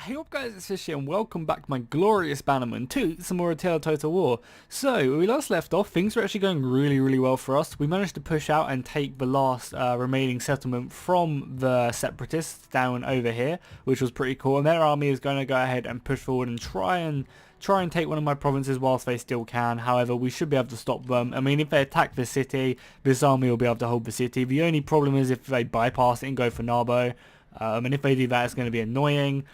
Hey up guys, it's Fish here and welcome back to my glorious Bannerman 2, some more Attila Total War. So, when we last left off, things were actually going really well for us. We managed to push out and take the last remaining settlement from the Separatists down over here, which was pretty cool. And their army is going to go ahead and push forward and try and take one of my provinces whilst they still can. However, we should be able to stop them. I mean, if they attack the city, this army will be able to hold the city. The only problem is if they bypass it and go for Narbo. And if they do that, it's going to be annoying.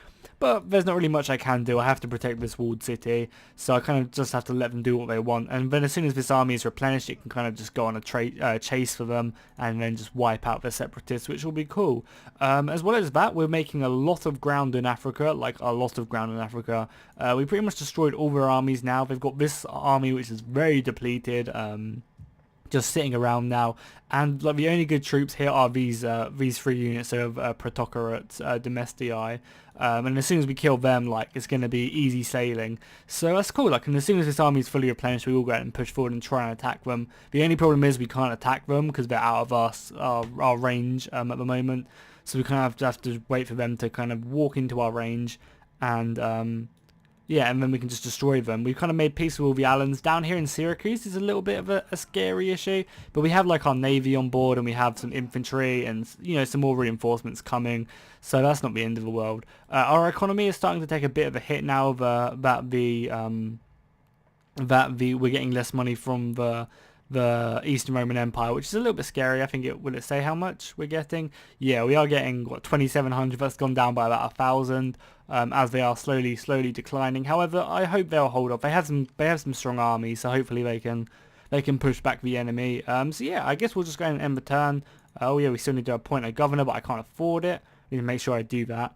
But there's not really much I can do. I have to protect this walled city, so I kind of just have to let them do what they want. And then as soon as this army is replenished, it can kind of just go on a chase for them and then just wipe out the separatists, which will be cool. As well as that, we're making a lot of ground in Africa, like a lot of ground in Africa. We pretty much destroyed all their armies now. They've got this army which is very depleted. Just sitting around now, and like the only good troops here are these three units of Protocrates Domestii, and as soon as we kill them, like, it's going to be easy sailing. So that's cool. Like, and as soon as this army is fully replenished, we will go ahead and push forward and try and attack them. The only problem is we can't attack them because they're out of our range at the moment, so we kind of have to wait for them to kind of walk into our range, and yeah, and then we can just destroy them. We've kind of made peace with all the islands. Down here in Syracuse is a little bit of a scary issue, but we have like our navy on board and we have some infantry and, you know, some more reinforcements coming, so that's not the end of the world. Our economy is starting to take a bit of a hit now that we're getting less money from the Eastern Roman Empire, which is a little bit scary. I think will it say how much we're getting? Yeah, we are getting, what, 2,700. That's gone down by about 1,000, as they are slowly declining. However, I hope they'll hold off. They have some strong armies, so hopefully they can push back the enemy. So yeah, I guess we'll just go ahead and end the turn. Oh yeah, we still need to appoint a governor, but I can't afford it. I need to make sure I do that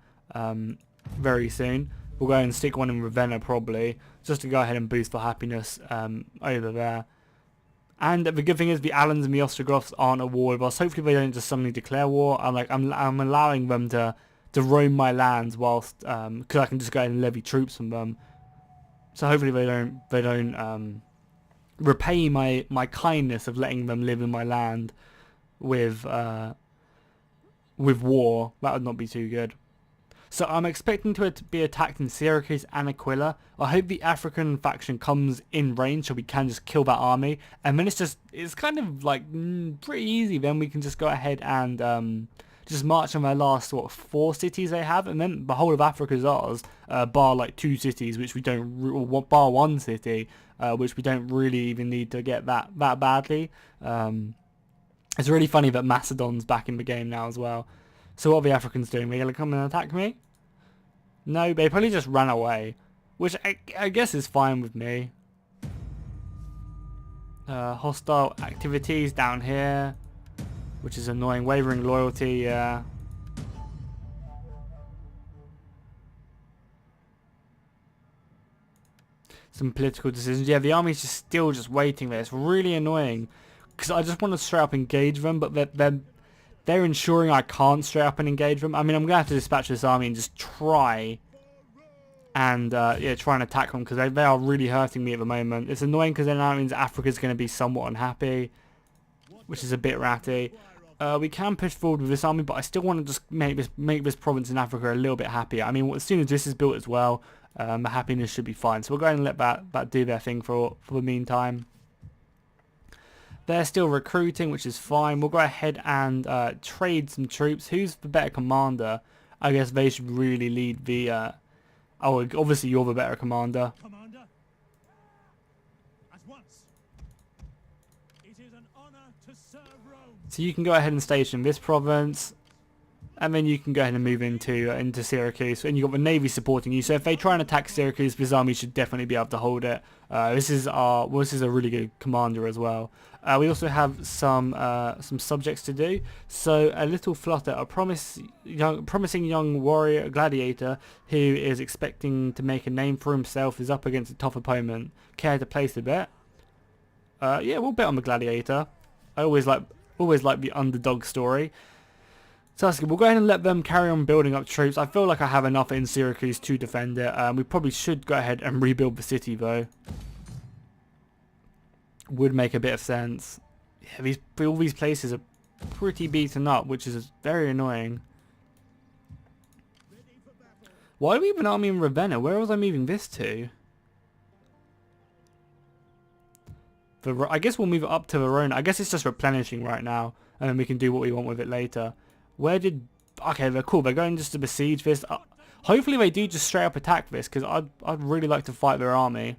very soon. We'll go ahead and stick one in Ravenna probably, just to go ahead and boost the happiness over there. And the good thing is the Alans and the Ostrogoths aren't at war with us. Hopefully they don't just suddenly declare war. I'm allowing them to roam my lands whilst because I can just go ahead and levy troops from them. So hopefully they don't repay my kindness of letting them live in my land with war. That would not be too good. So I'm expecting to be attacked in Syracuse and Aquila. I hope the African faction comes in range so we can just kill that army. And then it's kind of like pretty easy. Then we can just go ahead and just march on their last, what, 4 cities they have. And then the whole of Africa is ours, bar like 2 cities, which we don't, or bar 1 city, which we don't really even need to get that badly. It's really funny that Macedon's back in the game now as well. So what are the Africans doing? They're going to come and attack me? No, they probably just ran away, which I guess is fine with me. Hostile activities down here, which is annoying. Wavering loyalty, yeah. Some political decisions. Yeah, the army's just still just waiting there. It's really annoying because I just want to straight up engage them, but they're ensuring I can't straight up and engage them. I mean, I'm going to have to dispatch this army and just try and try and attack them because they are really hurting me at the moment. It's annoying because then that means Africa's going to be somewhat unhappy, which is a bit ratty. We can push forward with this army, but I still want to just make this province in Africa a little bit happier. I mean, as soon as this is built as well, the happiness should be fine. So we'll go ahead and let that do their thing for the meantime. They're still recruiting, which is fine. We'll go ahead and trade some troops. Who's the better commander? I guess they should really lead the... oh, obviously you're the better commander. Commander, at once. It is an honor to serve Rome. So you can go ahead and station this province. And then you can go ahead and move into Syracuse, and you've got the navy supporting you. So if they try and attack Syracuse, this army should definitely be able to hold it. This is a really good commander as well. We also have some subjects to do. So a little flutter, a promising young warrior gladiator who is expecting to make a name for himself, is up against a tough opponent. Care to place a bet? Yeah, we'll bet on the gladiator. I always like the underdog story. So that's good. We'll go ahead and let them carry on building up troops. I feel like I have enough in Syracuse to defend it. We probably should go ahead and rebuild the city though. Would make a bit of sense. Yeah, all these places are pretty beaten up, which is very annoying. Why do we have an army in Ravenna? Where was I moving this to? I guess we'll move it up to Verona. I guess it's just replenishing right now, and then we can do what we want with it later. Where did... Okay, they're cool. They're going just to besiege this. Hopefully they do just straight up attack this, because I'd really like to fight their army.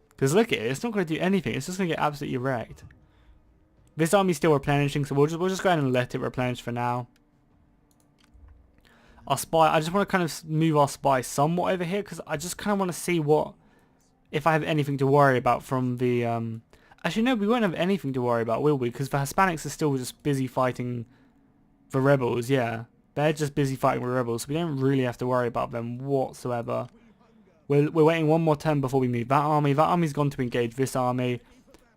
Because look at it, it's not going to do anything. It's just going to get absolutely wrecked. This army's still replenishing, so we'll just go ahead and let it replenish for now. Our spy, I just want to kind of move our spy somewhat over here, because I just kind of want to see what... If I have anything to worry about from the... Actually, no, we won't have anything to worry about, will we? Because the Hispanics are still just busy fighting the rebels, yeah. They're just busy fighting the rebels, so we don't really have to worry about them whatsoever. We're waiting one more turn before we move that army. That army's gone to engage this army,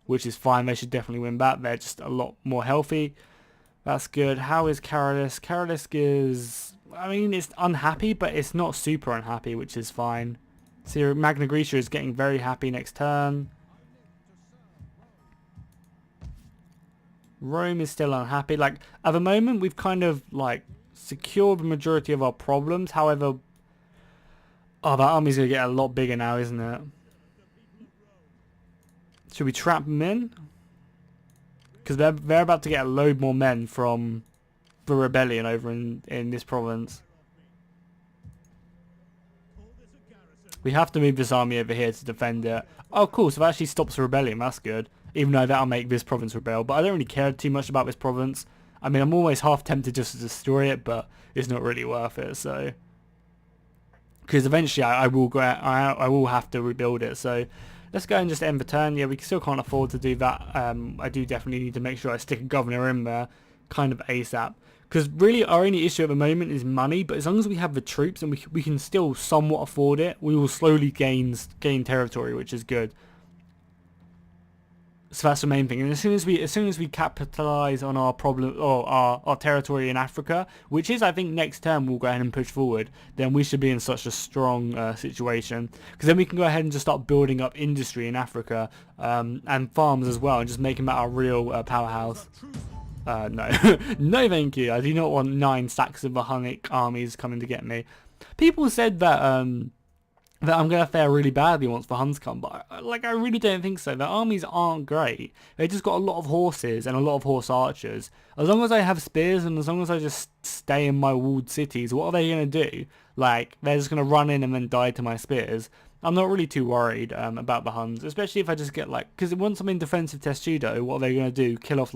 which is fine. They should definitely win that. They're just a lot more healthy. That's good. How is Carolus? Carolus is... I mean, it's unhappy, but it's not super unhappy, which is fine. So Magna Graecia is getting very happy next turn. Rome is still unhappy. Like, at the moment, we've kind of, like, secured the majority of our problems. However, oh, that army's going to get a lot bigger now, isn't it? Should we trap them in? Because they're about to get a load more men from the rebellion over in this province. We have to move this army over here to defend it. Oh, cool. So that actually stops the rebellion. That's good. Even though that'll make this province rebel. But I don't really care too much about this province. I mean, I'm always half tempted just to destroy it, but it's not really worth it. So, because eventually I will go. I will have to rebuild it. So, let's go and just end the turn. Yeah, we still can't afford to do that. I do definitely need to make sure I stick a governor in there, kind of ASAP. Because really, our only issue at the moment is money. But as long as we have the troops and we can still somewhat afford it, we will slowly gain territory, which is good. So that's the main thing. And as soon as we capitalize on our problem or our territory in Africa, which is I think next term we'll go ahead and push forward, then we should be in such a strong situation. Because then we can go ahead and just start building up industry in Africa and farms as well, and just making that our real powerhouse. No, no, thank you. I do not want 9 stacks of the Hunnic armies coming to get me. People said that that I'm going to fare really badly once the Huns come, but I really don't think so. Their armies aren't great. They just got a lot of horses and a lot of horse archers. As long as I have spears and as long as I just stay in my walled cities, what are they going to do? Like, they're just going to run in and then die to my spears. I'm not really too worried about the Huns, especially if I just get because once I'm in defensive testudo, what are they going to do? Kill off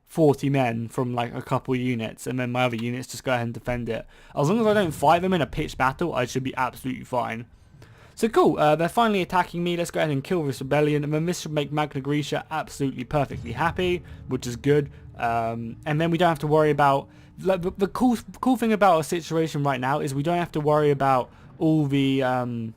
40 men from a couple units, and then my other units just go ahead and defend it. As long as I don't fight them in a pitched battle, I should be absolutely fine. So cool, they're finally attacking me. Let's go ahead and kill this rebellion, and then this should make Magna Graecia absolutely perfectly happy, which is good. And then we don't have to worry about... The cool thing about our situation right now is we don't have to worry about all the Alans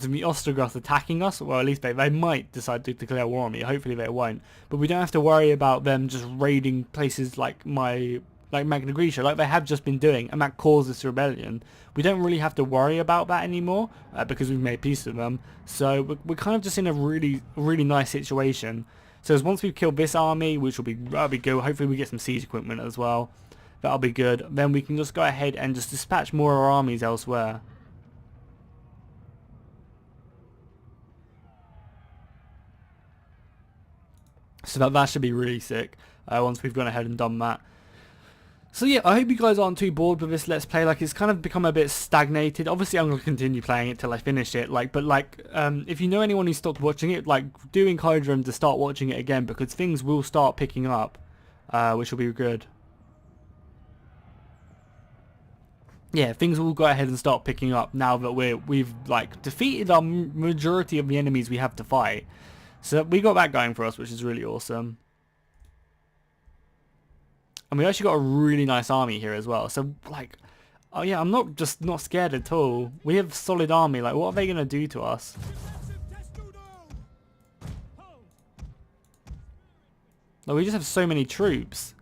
and the Ostrogoths attacking us. Well, at least they might decide to declare war on me. Hopefully they won't. But we don't have to worry about them just raiding places like Magna Graecia, like they have just been doing, and that caused this rebellion. We don't really have to worry about that anymore because we've made peace with them. So we're kind of just in a really nice situation. So once we've killed this army, which that'll be good. Hopefully we get some siege equipment as well. That'll be good. Then we can just go ahead and just dispatch more of our armies elsewhere. So that should be really sick once we've gone ahead and done that. So yeah, I hope you guys aren't too bored with this Let's Play. It's kind of become a bit stagnated. Obviously, I'm going to continue playing it till I finish it. If you know anyone who stopped watching it, do encourage them to start watching it again, because things will start picking up, which will be good. Yeah, things will go ahead and start picking up now that we've defeated our majority of the enemies we have to fight. So we got that going for us, which is really awesome. And we actually got a really nice army here as well. So, oh yeah, I'm not scared at all. We have a solid army. What are they going to do to us? We just have so many troops.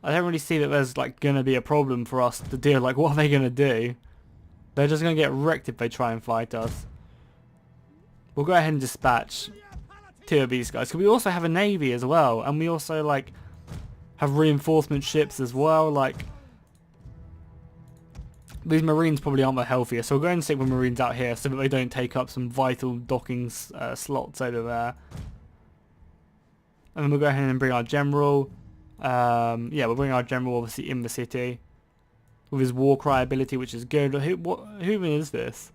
I don't really see that there's, going to be a problem for us to deal. What are they going to do? They're just going to get wrecked if they try and fight us. We'll go ahead and dispatch 2 of these guys, because we also have a navy as well, and we also have reinforcement ships as well. Like, these marines probably aren't the healthiest, so we'll go ahead and stick with marines out here so that they don't take up some vital docking slots over there. And then we'll go ahead and bring our general. Yeah, we'll bring our general obviously in the city with his war cry ability, which is good. Who is this?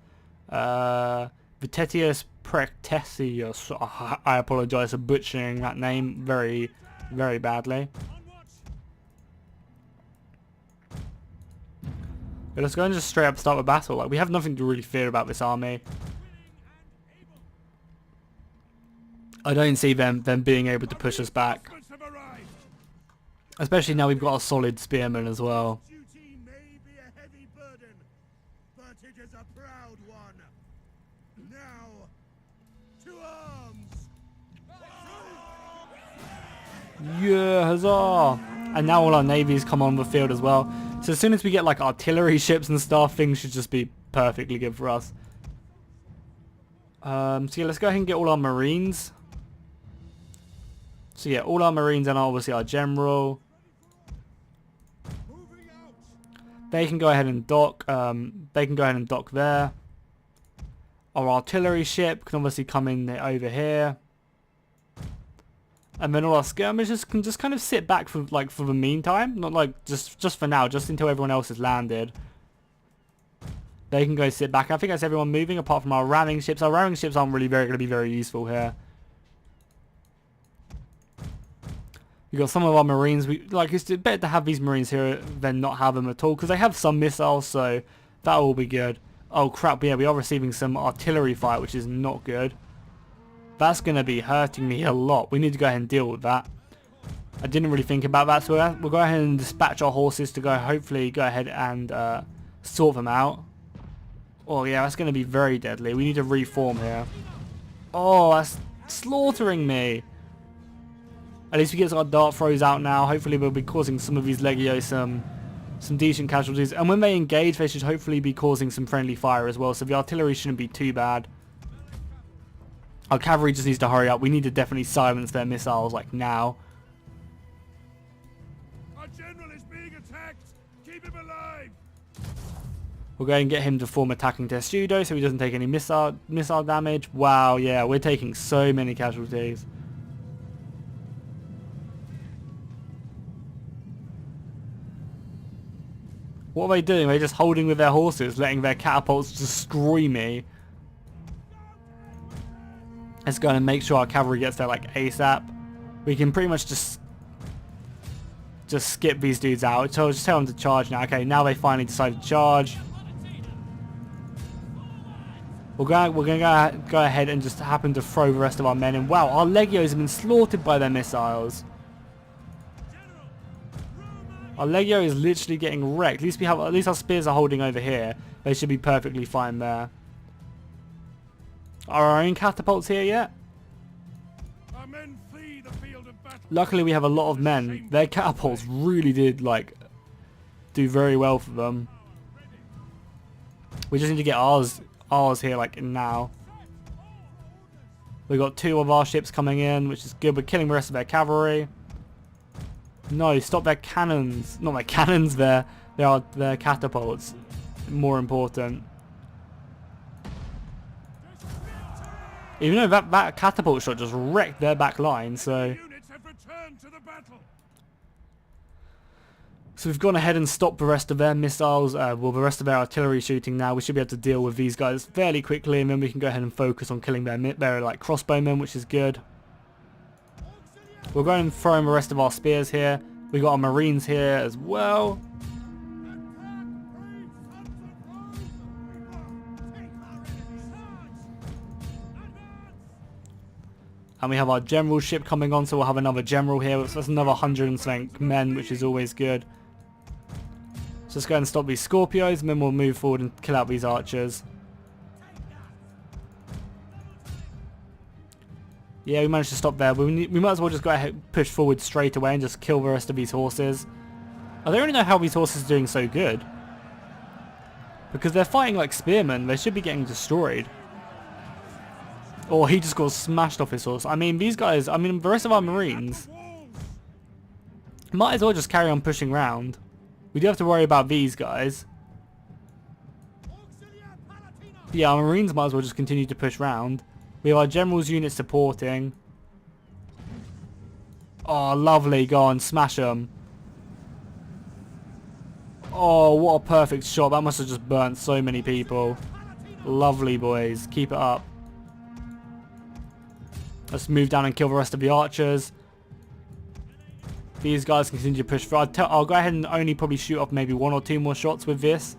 Vitetius Prectesius. I apologise for butchering that name very, very badly. But let's go and just straight up start the battle. Like, we have nothing to really fear about this army. I don't see them being able to push us back. Especially now we've got a solid spearman as well. Duty may be a heavy burden, but it is a proud one. Now, to arms! Yeah, huzzah! And now all our navies come on the field as well. So as soon as we get like artillery ships and stuff, things should just be perfectly good for us. So yeah, let's go ahead and get all our marines. So yeah, all our marines and obviously our general. They can go ahead and dock. They can go ahead and dock there. Our artillery ship can obviously come in over here. And then all our skirmishers can just kind of sit back for the meantime, not like just for now, just until everyone else has landed. They can go sit back. I think that's everyone moving apart from our ramming ships. Our ramming ships aren't really going to be very useful here. We've got some of our marines. It's better to have these marines here than not have them at all, because they have some missiles, so that will be good. Oh crap! Yeah, we are receiving some artillery fire, which is not good. That's going to be hurting me a lot. We need to go ahead and deal with that. I didn't really think about that, so we'll go ahead and dispatch our horses to hopefully go ahead and sort them out. Oh yeah, that's going to be very deadly. We need to reform here. Oh, that's slaughtering me. At least we get our dart throws out now. Hopefully we'll be causing some of these Legios some decent casualties. And when they engage, they should hopefully be causing some friendly fire as well. So the artillery shouldn't be too bad. Our cavalry just needs to hurry up. We need to definitely silence their missiles like now. Our general is being attacked. Keep him alive. We'll go and get him to form attacking testudo so he doesn't take any missile damage. Wow, yeah, we're taking so many casualties. What are they doing? They're just holding with their horses, letting their catapults destroy me. Let's go and make sure our cavalry gets there like ASAP. We can pretty much just skip these dudes out. So I'll just tell them to charge now. Okay, now they finally decided to charge. We're going to go ahead and just happen to throw the rest of our men in. Wow, our Legios have been slaughtered by their missiles. Our Legio is literally getting wrecked. At least our spears are holding over here. They should be perfectly fine there. Are our own catapults here yet? Our men flee the field of battle. Luckily we have a lot of men. Their catapults really did do very well for them. We just need to get ours here now. We got 2 of our ships coming in, which is good. We're killing the rest of their cavalry. No, stop their cannons. Not their cannons, their catapults. More important. Even though that catapult shot just wrecked their back line, so... Units have returned to the battle. So we've gone ahead and stopped the rest of their missiles, the rest of their artillery shooting now. We should be able to deal with these guys fairly quickly, and then we can go ahead and focus on killing their crossbowmen, which is good. We'll go and throw in the rest of our spears here. We got our marines here as well. And we have our general ship coming on, so we'll have another general here. So that's another 100 and something men, which is always good. So let's go ahead and stop these Scorpios, and then we'll move forward and kill out these archers. Yeah, we managed to stop there. We might as well just go ahead and push forward straight away and just kill the rest of these horses. I don't really know how these horses are doing so good. Because they're fighting like spearmen. They should be getting destroyed. Or he just got smashed off his horse. I mean, these guys, the rest of our marines. Might as well just carry on pushing round. We do have to worry about these guys. Yeah, our Marines might as well just continue to push round. We have our General's unit supporting. Oh, lovely. Go on, smash them. Oh, what a perfect shot. That must have just burnt so many people. Lovely, boys. Keep it up. Let's move down and kill the rest of the archers. These guys continue to push through. I'll go ahead and only probably shoot off maybe 1 or 2 more shots with this.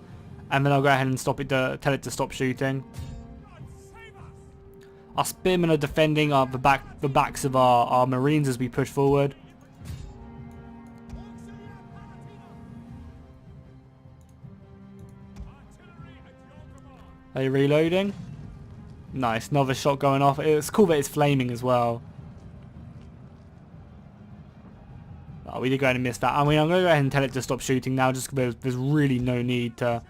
And then I'll go ahead and stop it tell it to stop shooting. Our spearmen are defending the backs of our Marines as we push forward. Are you reloading? Nice, another shot going off. It's cool that it's flaming as well. Oh, we did go ahead and miss that. I mean, I'm going to go ahead and tell it to stop shooting now, just because there's really no need to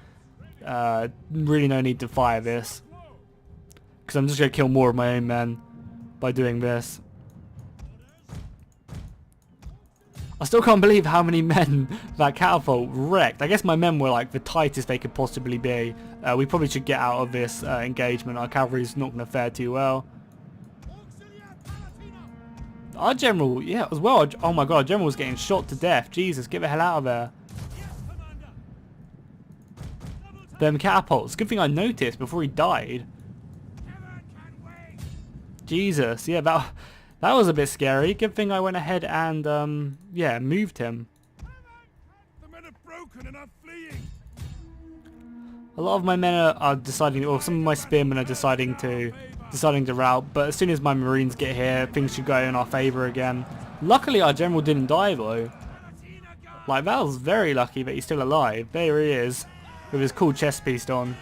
fire this. Because I'm just going to kill more of my own men by doing this. I still can't believe how many men that catapult wrecked. I guess my men were like the tightest they could possibly be. We probably should get out of this engagement. Our cavalry's not going to fare too well. Our general, yeah, as well. Oh my god, our general was getting shot to death. Jesus, get the hell out of there. Them catapults. Good thing I noticed before he died. Jesus, yeah, that was a bit scary. Good thing I went ahead and, yeah, moved him. The men are broken and are fleeing. A lot of my men are deciding, or some of my spearmen are deciding to rout, but as soon as my Marines get here, things should go in our favour again. Luckily our general didn't die though. Like, that was very lucky that he's still alive. There he is, with his cool chest piece on.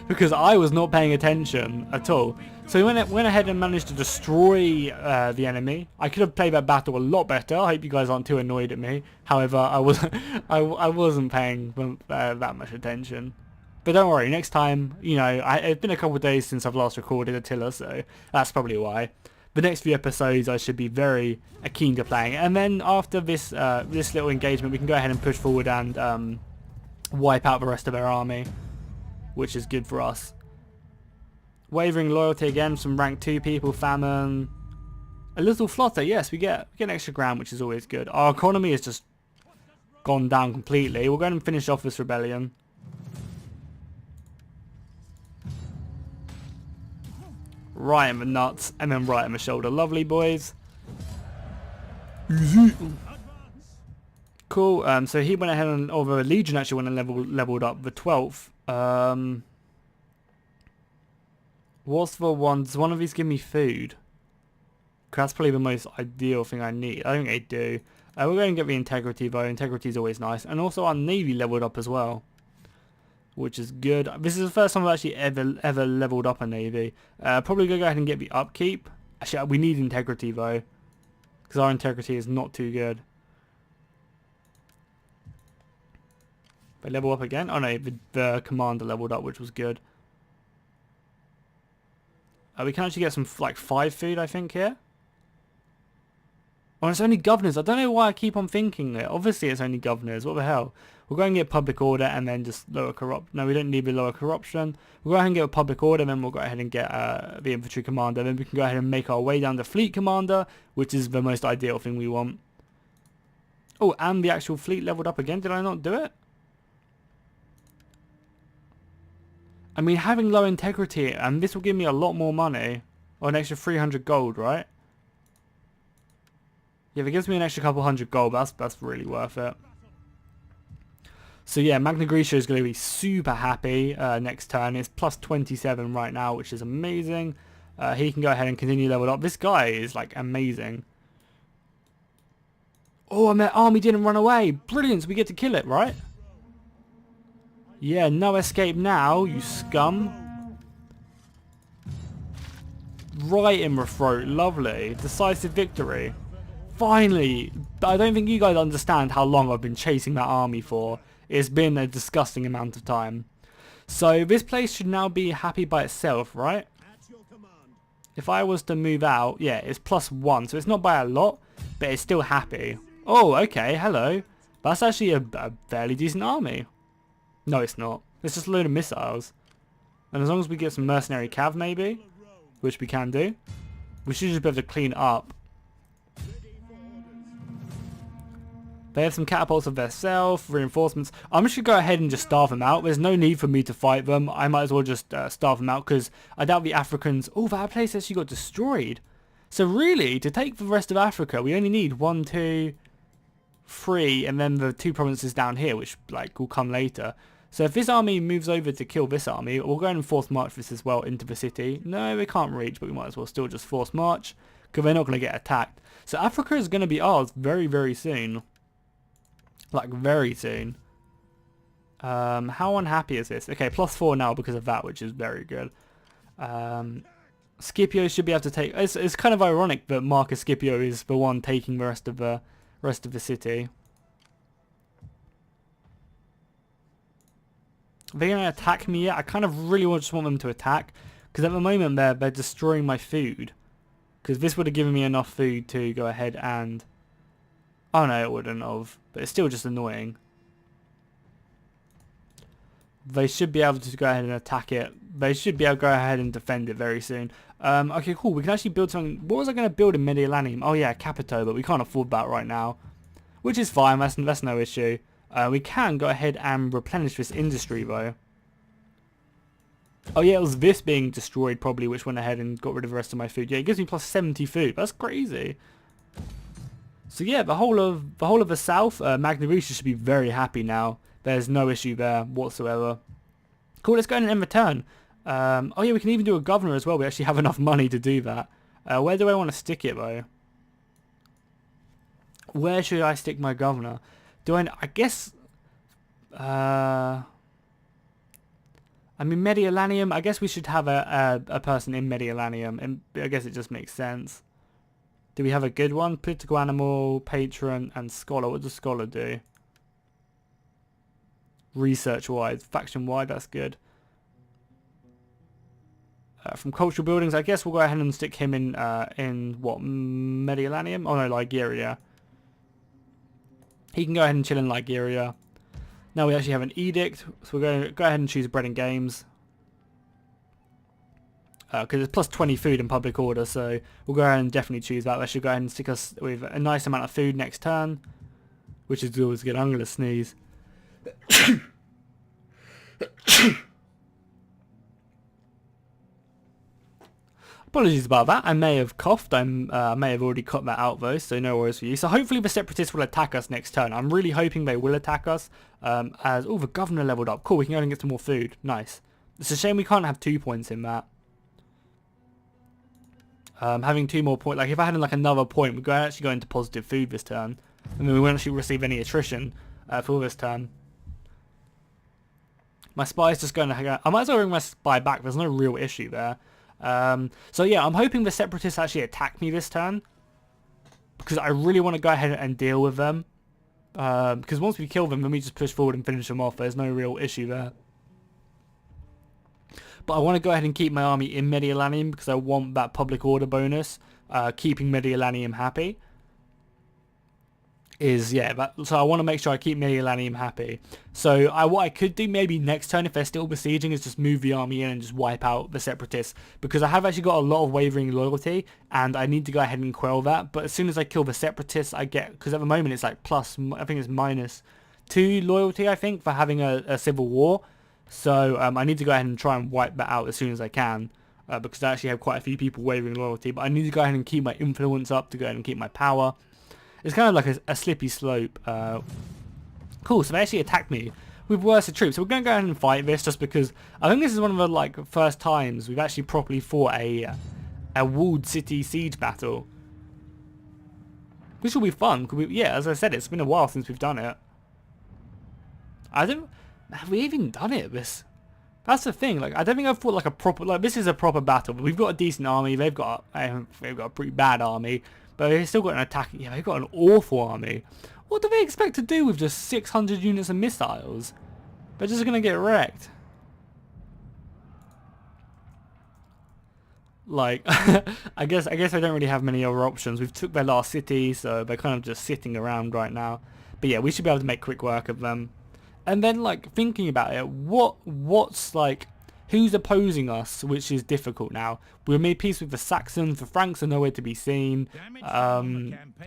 Because I was not paying attention at all. So he went ahead and managed to destroy the enemy. I could have played that battle a lot better. I hope you guys aren't too annoyed at me. However, I wasn't paying that much attention. But don't worry, next time, you know, it's been a couple of days since I've last recorded Attila, so that's probably why. The next few episodes I should be very keen to playing. And then after this this little engagement, we can go ahead and push forward and wipe out the rest of their army, which is good for us. Wavering loyalty again, some rank 2 people, famine. A little flutter, yes, we get an extra ground, which is always good. Our economy has just gone down completely. We'll go ahead and finish off this rebellion. Right in the nuts, and then right in the shoulder. Lovely, boys. Easy. Cool, so he went ahead and, or the Legion actually went and leveled up the 12th. What's the one? Does one of these give me food? Because that's probably the most ideal thing I need. I think they do. We're going to get the integrity though. Integrity is always nice. And also our navy leveled up as well, which is good. This is the first time I've actually ever leveled up a navy. Probably going to go ahead and get the upkeep. Actually, we need integrity though, because our integrity is not too good. They level up again? Oh no, the commander leveled up, which was good. We can actually get some, like, 5 food, I think, here. Oh, it's only governors. I don't know why I keep on thinking it. Obviously, it's only governors. What the hell? We'll go and get public order and then just lower corrupt. No, we don't need the lower corruption. We'll go ahead and get a public order, then we'll go ahead and get the infantry commander. Then we can go ahead and make our way down to fleet commander, which is the most ideal thing we want. Oh, and the actual fleet leveled up again. Did I not do it? I mean, having low integrity, and this will give me a lot more money, or an extra 300 gold, right? Yeah, if it gives me an extra couple hundred gold, that's really worth it. So yeah, Magna Graecia is going to be super happy next turn. It's plus 27 right now, which is amazing. He can go ahead and continue level up. This guy is like amazing. Oh, and their army didn't run away. Brilliant, so we get to kill it, right? Yeah, no escape now, you scum. Right in the throat, lovely. Decisive victory. Finally! I don't think you guys understand how long I've been chasing that army for. It's been a disgusting amount of time. So this place should now be happy by itself, right? If I was to move out, yeah, it's +1, so it's not by a lot, but it's still happy. Oh, okay, hello. That's actually a fairly decent army. No, it's not. It's just a load of missiles. And as long as we get some mercenary cav, maybe, which we can do, we should just be able to clean up. They have some catapults of their self, reinforcements. I'm just going to go ahead and just starve them out. There's no need for me to fight them. I might as well just starve them out because I doubt the Africans... Oh, that place actually got destroyed. So really, to take the rest of Africa, we only need 1, 2, 3, and then the 2 provinces down here, which like will come later. So if this army moves over to kill this army, we'll go ahead and force march this as well into the city. No, they can't reach, but we might as well still just force march because they're not going to get attacked. So Africa is going to be ours very, very soon. Like very soon. How unhappy is this? Okay, +4 now because of that, which is very good. Scipio should be able to take... It's kind of ironic that Marcus Scipio is the one taking the rest of the city. Are they going to attack me yet? I kind of really just want them to attack. Because at the moment they're destroying my food. Because this would have given me enough food to go ahead and... Oh no, it wouldn't have. But it's still just annoying. They should be able to go ahead and attack it. They should be able to go ahead and defend it very soon. Okay, cool. We can actually build something. What was I going to build in Mediolanum? Oh yeah, Capito, but we can't afford that right now. Which is fine. That's no issue. We can go ahead and replenish this industry though. Oh yeah, it was this being destroyed probably which went ahead and got rid of the rest of my food. Yeah, it gives me +70 food. That's crazy. So yeah, the whole of the south, Magnarisha should be very happy now. There's no issue there whatsoever. Cool, let's go ahead and end the turn. Oh yeah, we can even do a governor as well. We actually have enough money to do that. Where do I want to stick it though? Where should I stick my governor? I guess... I mean, Mediolanum, I guess we should have a person in Mediolanum, and I guess it just makes sense. Do we have a good one? Political animal, patron, and scholar. What does scholar do? Research-wise, faction-wide, that's good. From cultural buildings, I guess we'll go ahead and stick him in what, Mediolanum? Oh no, Ligeria. He can go ahead and chill in Ligeria. Now we actually have an edict, so we're going to go ahead and choose bread and games. Because it's +20 food in public order, so we'll go ahead and definitely choose that. That should go ahead and stick us with a nice amount of food next turn, which is always good. I'm going to sneeze. Apologies about that. I may have coughed. I may have already cut that out though, so no worries for you. So hopefully the separatists will attack us next turn. I'm really hoping they will attack us. As the governor leveled up. Cool, we can go and get some more food. Nice. It's a shame we can't have 2 points in that. Having 2 more points, like if I had like another point, we'd actually go into positive food this turn, and then we won't actually receive any attrition for this turn. My spy's just going to... I might as well bring my spy back. There's no real issue there. So yeah, I'm hoping the separatists actually attack me this turn, because I really want to go ahead and deal with them. Because once we kill them, then we just push forward and finish them off. There's no real issue there. But I want to go ahead and keep my army in Mediolanum because I want that public order bonus. Keeping Mediolanum happy is, yeah, so I want to make sure I keep Mediolanum happy. So what I could do maybe next turn if they're still besieging is just move the army in and just wipe out the separatists, because I have actually got a lot of wavering loyalty and I need to go ahead and quell that. But as soon as I kill the separatists, I get, because at the moment it's like I think it's -2 loyalty, I think, for having a civil war. So I need to go ahead and try and wipe that out as soon as I can, because I actually have quite a few people wavering loyalty, but I need to go ahead and keep my influence up to go ahead and keep my power. It's kind of like a slippy slope. Cool, so they actually attacked me with worse troops. So we're going to go ahead and fight this just because I think this is one of the like first times we've actually properly fought a walled city siege battle. Which will be fun. Yeah, as I said, it's been a while since we've done it. Have we even done it? That's the thing. Like, I don't think I've fought like a proper, like, this is a proper battle. But we've got a decent army. They've got a pretty bad army, but they've still got an attack. Yeah, they've got an awful army. What do they expect to do with just 600 units of missiles? They're just gonna get wrecked. Like, I guess I don't really have many other options. We've took their last city, so they're kind of just sitting around right now. But yeah, we should be able to make quick work of them. And then, like, thinking about it, what's like, who's opposing us, which is difficult now. We made peace with the Saxons. The Franks are nowhere to be seen.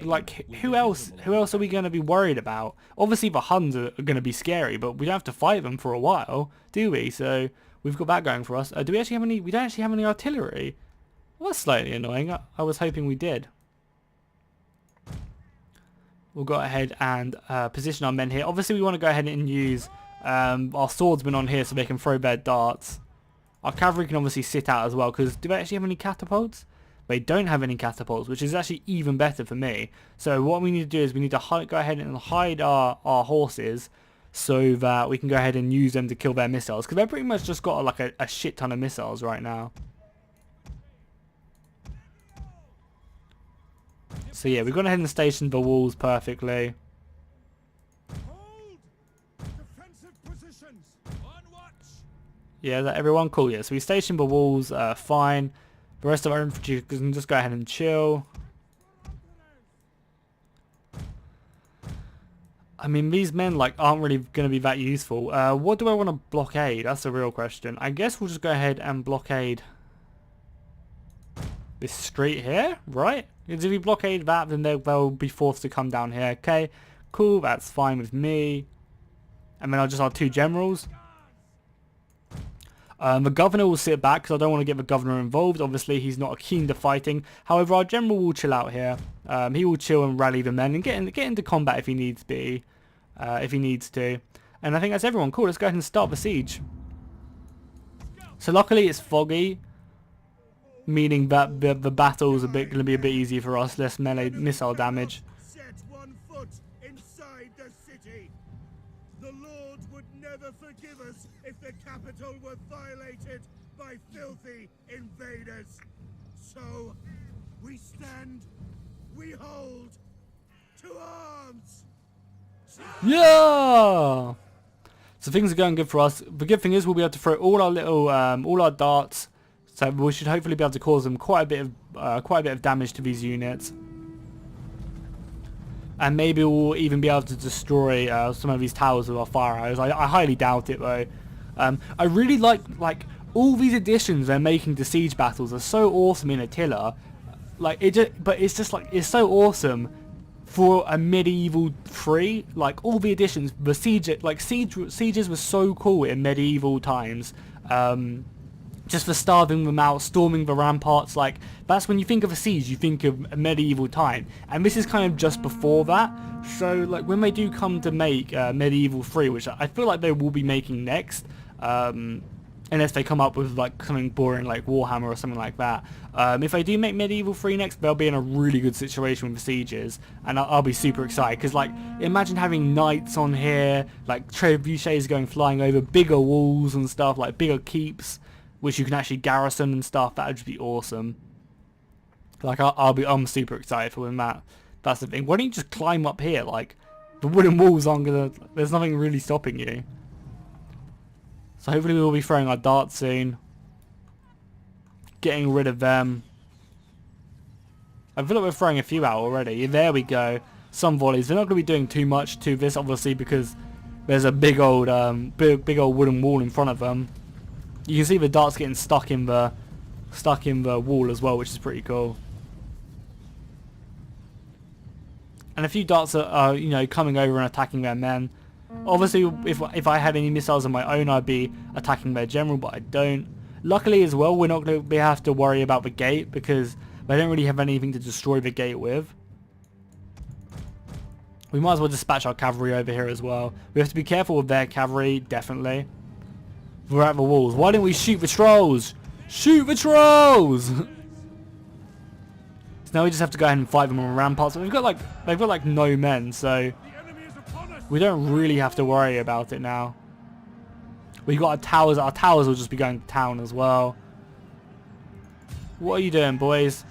Like, who else are we going to be worried about? Obviously, the Huns are going to be scary, but we don't have to fight them for a while, do we? So we've got that going for us. Do we actually have any? We don't actually have any artillery. Well, that's slightly annoying. I was hoping we did. We'll go ahead and position our men here. Obviously, we want to go ahead and use our swordsmen on here so they can throw their darts. Our cavalry can obviously sit out as well, because do they actually have any catapults? They don't have any catapults, which is actually even better for me. So what we need to do is we need to go ahead and hide our horses so that we can go ahead and use them to kill their missiles, because they've pretty much just got like a shit ton of missiles right now. So yeah, we've gone ahead and stationed the walls perfectly. Hold! Defensive positions! On watch! Yeah, is that everyone? Cool, yeah. So we stationed the walls, fine. The rest of our infantry can just go ahead and chill. I mean, these men, like, aren't really going to be that useful. What do I want to blockade? That's a real question. I guess we'll just go ahead and blockade this street here, right? Because if we blockade that, then they'll be forced to come down here. Okay, cool, that's fine with me. And then I'll just our 2 generals. The governor will sit back because I don't want to get the governor involved. Obviously, he's not keen to fighting. However, our general will chill out here. He will chill and rally the men and get into combat if he needs to. And I think that's everyone. Cool, let's go ahead and start the siege. So luckily it's foggy, meaning that the battle's going to be a bit easier for us. Less melee missile damage. Set one foot inside the city. The Lord would never forgive us if the capital were violated by filthy invaders. So, we stand, we hold, to arms! Yeah! So things are going good for us. The good thing is we'll be able to throw all our darts. So we should hopefully be able to cause them quite a bit of damage to these units. And maybe we'll even be able to destroy some of these towers with our fire arrows. I highly doubt it though. I really like all these additions they're making to siege battles are so awesome in Attila. It's so awesome for a medieval 3. Like all the additions, the sieges were so cool in medieval times. Just for starving them out, storming the ramparts, like that's when you think of a siege, you think of a medieval time, and this is kind of just before that. So like when they do come to make medieval 3, which I feel like they will be making next, unless they come up with like something boring like Warhammer or something like that. If they do make medieval 3 next, they'll be in a really good situation with the sieges, and I'll be super excited because like imagine having knights on here, like trebuchets going flying over, bigger walls and stuff, like bigger keeps which you can actually garrison and stuff. That would just be awesome. Like I'm super excited for when that's the thing. Why don't you just climb up here? Like the wooden walls aren't gonna. There's nothing really stopping you. So hopefully we will be throwing our darts soon. Getting rid of them. I feel like we're throwing a few out already. There we go. Some volleys. They're not going to be doing too much to this, obviously, because there's a big old wooden wall in front of them. You can see the darts getting stuck in the wall as well, which is pretty cool. And a few darts are coming over and attacking their men. Obviously, if I had any missiles of my own, I'd be attacking their general, but I don't. Luckily as well, we're not going to have to worry about the gate because they don't really have anything to destroy the gate with. We might as well dispatch our cavalry over here as well. We have to be careful with their cavalry, definitely. We're at the walls. Why don't we shoot the trolls? Shoot the trolls! So now we just have to go ahead and fight them on ramparts. They've got like no men, so we don't really have to worry about it now. We got our towers. Our towers will just be going to town as well. What are you doing, boys?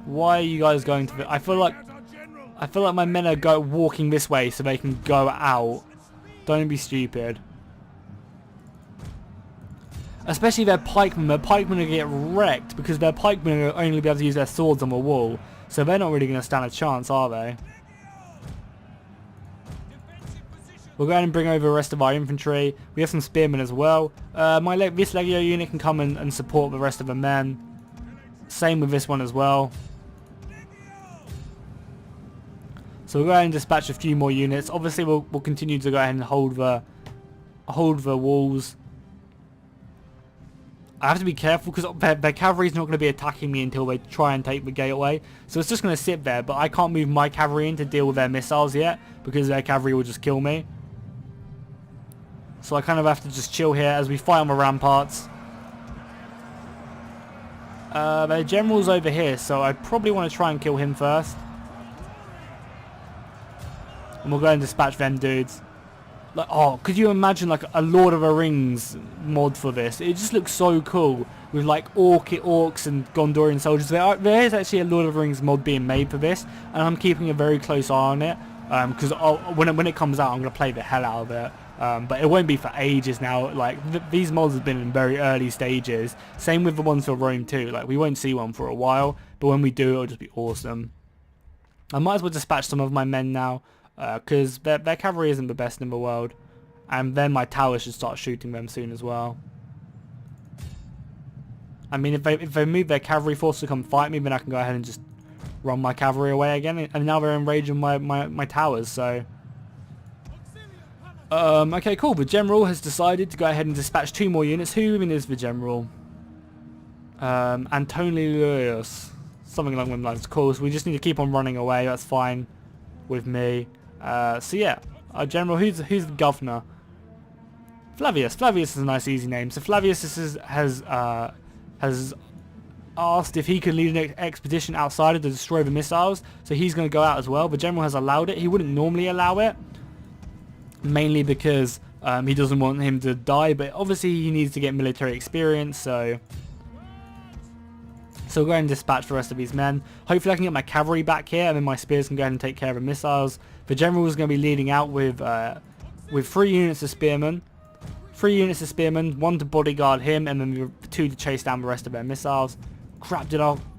Why are you guys going to the... I feel like my men are walking this way so they can go out. Don't be stupid. Especially their pikemen. Their pikemen are going to get wrecked because their pikemen are only be able to use their swords on the wall. So they're not really going to stand a chance, are they? We'll go ahead and bring over the rest of our infantry. We have some spearmen as well. This Legio unit can come and support the rest of the men. Same with this one as well. So we'll go ahead and dispatch a few more units. Obviously we'll continue to go ahead and hold the walls. I have to be careful because their cavalry is not going to be attacking me until they try and take the gateway. So it's just going to sit there, but I can't move my cavalry in to deal with their missiles yet because their cavalry will just kill me. So I kind of have to just chill here as we fight on the ramparts. Their general's over here, so I probably want to try and kill him first. And we'll go and dispatch them dudes. Like, oh, could you imagine like a Lord of the Rings mod for this? It just looks so cool with like orcs and Gondorian soldiers. There is actually a Lord of the Rings mod being made for this, and I'm keeping a very close eye on it because when it comes out, I'm gonna play the hell out of it. But it won't be for ages now. Like these mods have been in very early stages. Same with the ones for Rome too. Like we won't see one for a while, but when we do, it'll just be awesome. I might as well dispatch some of my men now. Because their cavalry isn't the best in the world, and then my towers should start shooting them soon as well. I mean, if they move their cavalry force to come fight me, then I can go ahead and just run my cavalry away again, and now they're enraging my towers, so... okay, cool. The general has decided to go ahead and dispatch 2 more units. Who even is the general? Antonius. Something along those lines. Cool, so we just need to keep on running away, that's fine with me. So yeah, our general, who's the governor? Flavius. Flavius is a nice easy name. So Flavius has asked if he could lead an expedition outside to destroy the missiles. So he's going to go out as well. The general has allowed it. He wouldn't normally allow it, mainly because he doesn't want him to die. But obviously he needs to get military experience. So we'll go ahead and dispatch the rest of these men. Hopefully I can get my cavalry back here, and then my spears can go ahead and take care of the missiles. The general is going to be leading out with 3 units of spearmen. 3 units of spearmen, 1 to bodyguard him, and then 2 to chase down the rest of their missiles. Crap,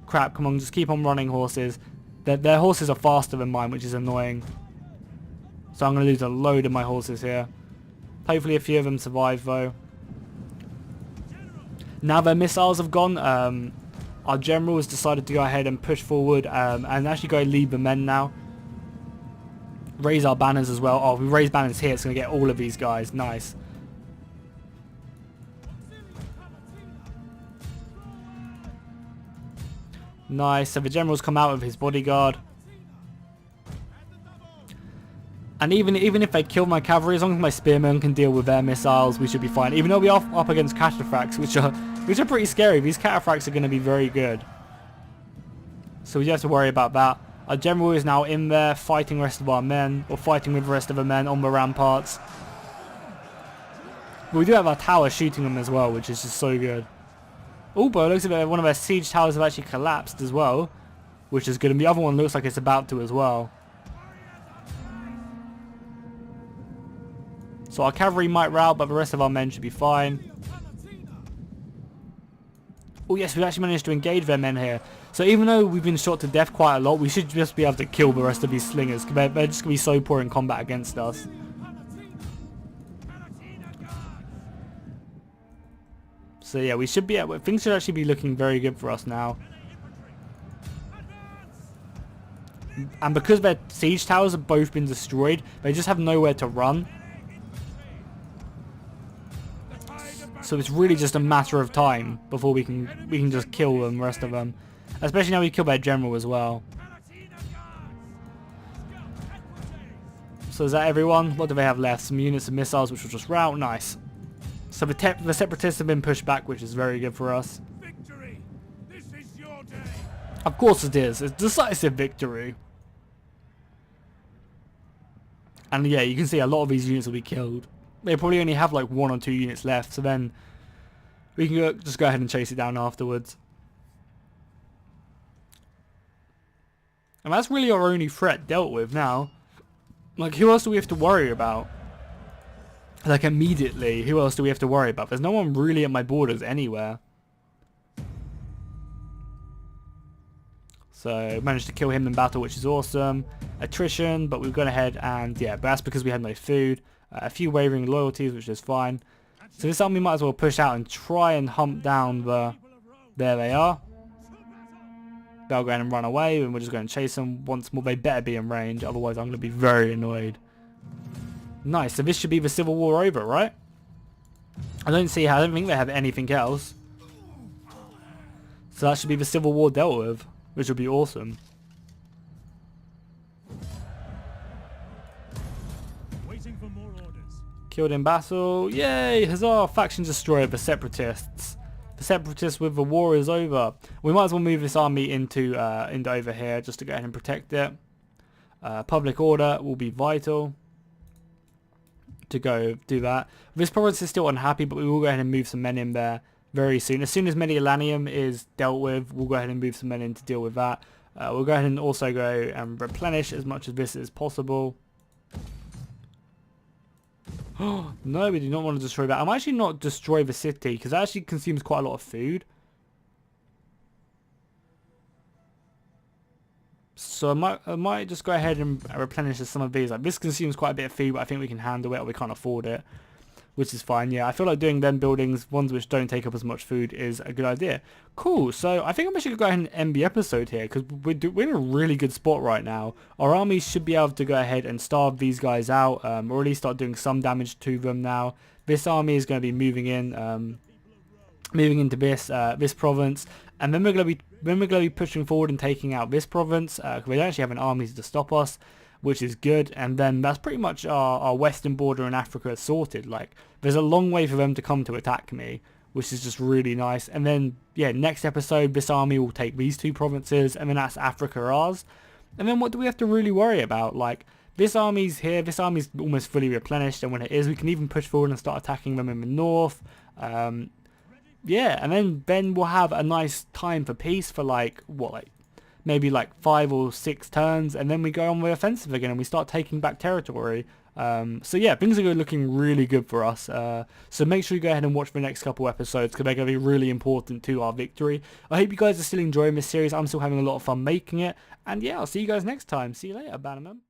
crap, come on, just keep on running, horses. Their horses are faster than mine, which is annoying. So I'm going to lose a load of my horses here. Hopefully a few of them survive, though. Now their missiles have gone, our general has decided to go ahead and push forward and actually go lead the men now. Raise our banners as well. Oh, if we raise banners here, it's going to get all of these guys. Nice. Nice. So the general's come out with his bodyguard. And even if they kill my cavalry, as long as my spearmen can deal with their missiles, we should be fine. Even though we're up against cataphracts, which are pretty scary. These cataphracts are going to be very good. So we don't have to worry about that. Our general is now in there fighting the rest of our men, or fighting with the rest of the men on the ramparts. But we do have our tower shooting them as well, which is just so good. Oh, but it looks like one of our siege towers have actually collapsed as well, which is good. And the other one looks like it's about to as well. So our cavalry might rout, but the rest of our men should be fine. Oh yes, we actually managed to engage their men here. So even though we've been shot to death quite a lot, we should just be able to kill the rest of these slingers. They're just going to be so poor in combat against us. So yeah, we should be things should actually be looking very good for us now. And because their siege towers have both been destroyed, they just have nowhere to run. So it's really just a matter of time before we can just kill them, the rest of them. Especially now we kill their general as well. So is that everyone? What do they have left? Some units of missiles which will just rout. Nice. So the separatists have been pushed back, which is very good for us. Victory! This is your day! Of course it is. It's decisive victory. And yeah, you can see a lot of these units will be killed. They probably only have like 1 or 2 units left, so then we can just go ahead and chase it down afterwards. And that's really our only threat dealt with now. Like, who else do we have to worry about? like immediately, who else do we have to worry about? There's no one really at my borders anywhere. So managed to kill him in battle, which is awesome. Attrition, but we've gone ahead and yeah, but that's because we had no food. A few wavering loyalties, which is fine. So this army might as well push out and try and hump down the... There they are. They'll go ahead and run away, and we're just going to chase them once more. They better be in range, otherwise I'm going to be very annoyed. Nice, so this should be the Civil War over, right? I don't think they have anything else. So that should be the Civil War dealt with, which would be awesome. Waiting for more orders. Killed in battle. Yay! Huzzah! Faction destroyed. The Separatists. The Separatists with the war is over. We might as well move this army into over here just to go ahead and protect it. Public order will be vital to go do that. This province is still unhappy, but we will go ahead and move some men in there very soon. As soon as Mediolanum is dealt with, we'll go ahead and move some men in to deal with that. We'll go ahead and also go and replenish as much of this as possible. No, we do not want to destroy that. I'm actually not destroy the city because that actually consumes quite a lot of food. So I might just go ahead and replenish some of these. Like this consumes quite a bit of food, but I think we can handle it, or we can't afford it, which is fine. Yeah, I feel like doing them buildings, ones which don't take up as much food, is a good idea. Cool. So I think I'm actually going to go ahead and end the episode here because we're in a really good spot right now. Our army should be able to go ahead and starve these guys out, or at least start doing some damage to them now. This army is going to be moving into this province, and then we're going to be pushing forward and taking out this province. We don't actually have an army to stop us, which is good. And then that's pretty much our western border in Africa sorted. Like there's a long way for them to come to attack me, which is just really nice. And then yeah, next episode this army will take these two provinces, and then that's Africa ours. And then what do we have to really worry about? Like this army's here, this army's almost fully replenished, and when it is, we can even push forward and start attacking them in the north. Yeah, and then we'll have a nice time for peace for maybe 5 or 6 turns, and then we go on the offensive again and we start taking back territory. So yeah, things are looking really good for us. So make sure you go ahead and watch the next couple episodes because they're going to be really important to our victory. I hope you guys are still enjoying this series. I'm still having a lot of fun making it, and yeah, I'll see you guys next time. See you later, Bannerman.